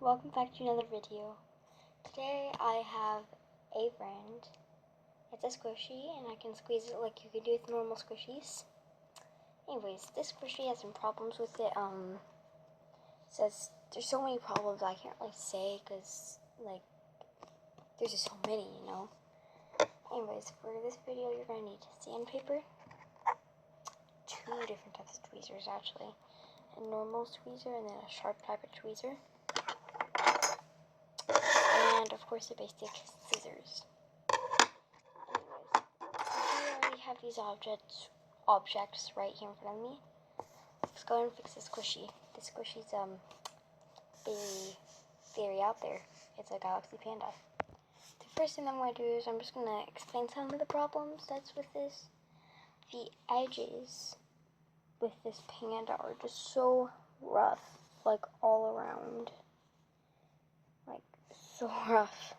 welcome back to another video. Today I have a friend. It's a squishy and I can squeeze it like you can do with normal squishies. Anyways, this squishy has some problems with it. Says there's so many problems I can't really say because like there's just so many, you know. Anyways, for this video you're gonna need sandpaper, two different types of tweezers actually, a normal tweezer and then a sharp type of tweezer. And of course the basic scissors. Anyways, I already have these objects right here in front of me. Let's go and fix this squishy. This squishy's very out there. It's a Galaxy Panda. The first thing I'm going to do is I'm just going to explain some of the problems that's with this. The edges with this Panda are just so rough, like all around. Like so rough.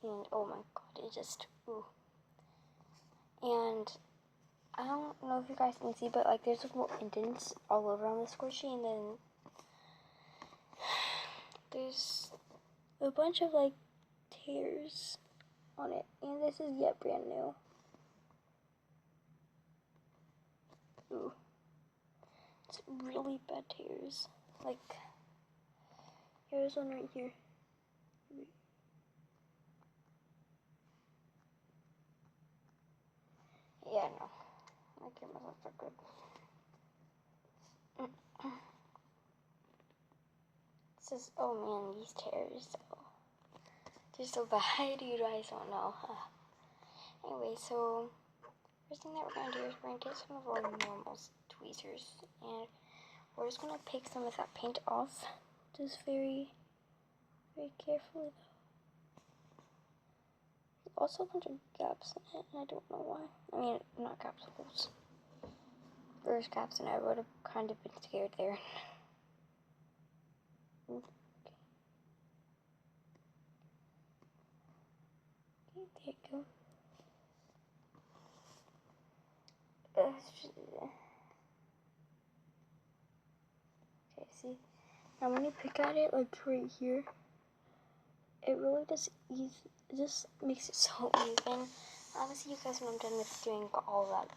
And oh my god, it just, ooh. And I don't know if you guys can see, but like there's like little indents all over on the squishy, and then there's a bunch of like tears on it, and this is yet brand new. Ooh, it's really bad tears. Like here's one right here. Yeah, no, my camera's not so good. It says, oh man, these tears, they're so bad, you guys don't know. Anyway, so first thing that we're going to do is we're going to get some of our normal tweezers, and we're just going to pick some of that paint off, just very carefully though. There's also a bunch of gaps in it, and I don't know why. I mean, not gaps, holes. There's gaps in it, I would have kind of been scared there. Okay, there you go. Okay, see? Now when you pick at it, like right here, it really just it just makes it so even. Obviously, you guys when I'm done with doing all that.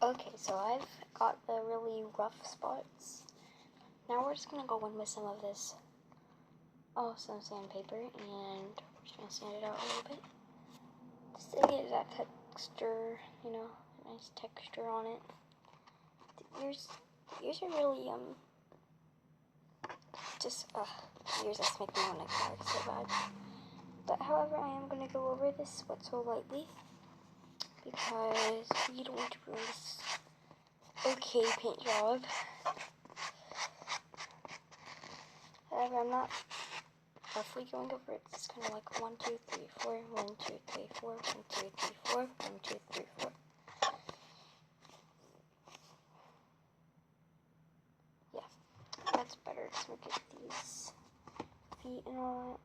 Okay, so I've got the really rough spots. Now we're just gonna go in with some of this, some sandpaper, and we're just gonna sand it out a little bit, just to get that texture, you know, a nice texture on it. The ears are really ears just make me want to cry so bad. But however, I am gonna go over this so lightly because we don't want to ruin this okay paint job. However, I'm not roughly going over it. It's kind of like 1, 2, 3, 4, 1, 2, 3, 4, 1, 2, 3, 4, 1, 2, 3, 4. Yeah, that's better. Just look at these feet and all that.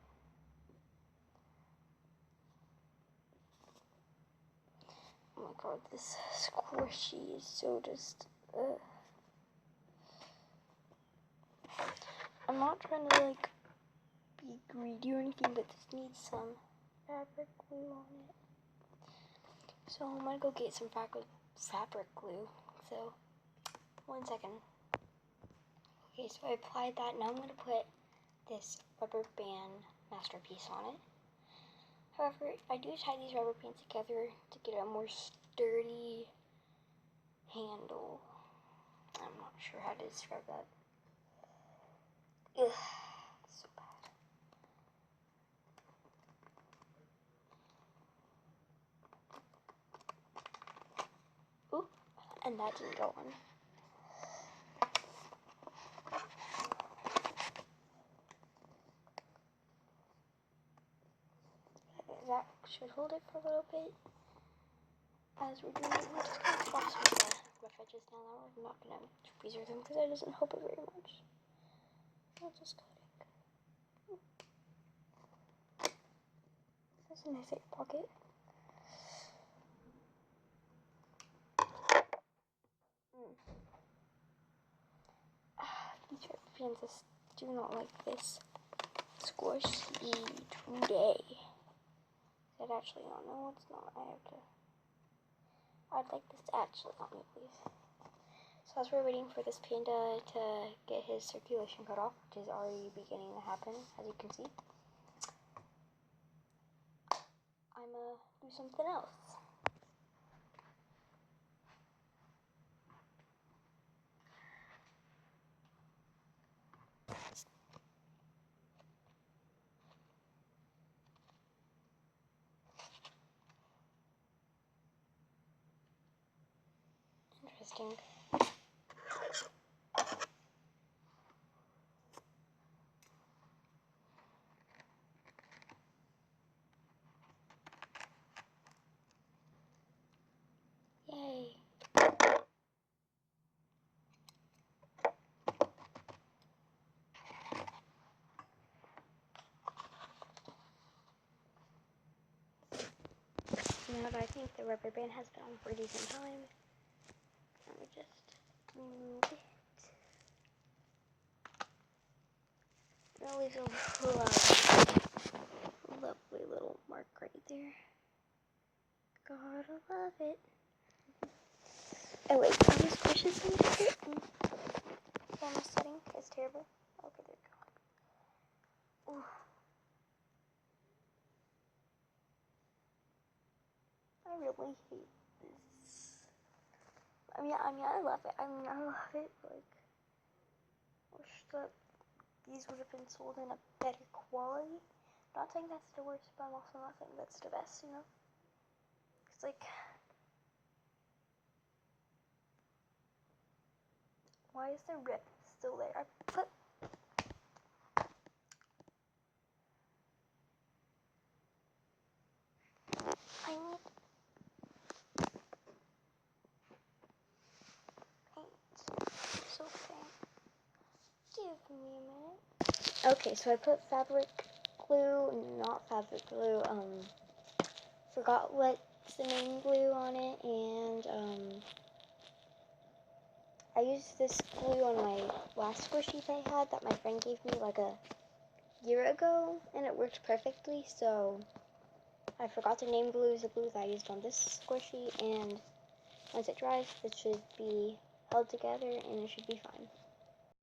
Oh my god, this squishy is so just, I'm not trying to like be greedy or anything, but this needs some fabric glue on it. So I'm gonna go get some fabric glue. So 1 second. Okay, so I applied that. Now I'm gonna put this rubber band masterpiece on it. However, I do tie these rubber bands together to get a more sturdy handle. I'm not sure how to describe that. Ugh, so bad. Oop, and that didn't go on. That should hold it for a little bit. As we're doing it, we're just going to floss with the rough edges down there. We're not going to tweezer them because that doesn't help it very much. I'll just cut it. That's a nice air pocket. These red pandas do not like this squishy today. I'd actually not. No, it's not. I'd like this to actually not me, please. So as we're waiting for this panda to get his circulation cut off, which is already beginning to happen, as you can see, I'm gonna do something else. Interesting. Yay. Now that I think the rubber band has been on for a decent time, let me just move it. That leaves a lovely little mark right there. Gotta love it. Oh wait, can you squish this a little bit? Camera setting is terrible. Okay, there we go. Ooh. I really hate this. I mean, I love it. I love it. Like, wish that these would have been sold in a better quality. I'm not saying that's the worst, but I'm also not saying that's the best, you know? It's like, why is the rip still there? I need paint. So faint. Give me a minute. Okay, so I put fabric glue, not fabric glue, forgot what's the main glue on it, and, I used this glue on my last squishy that I had that my friend gave me like a year ago, and it worked perfectly, so I forgot to name glue the glue that I used on this squishy, and once it dries, it should be held together, and it should be fine.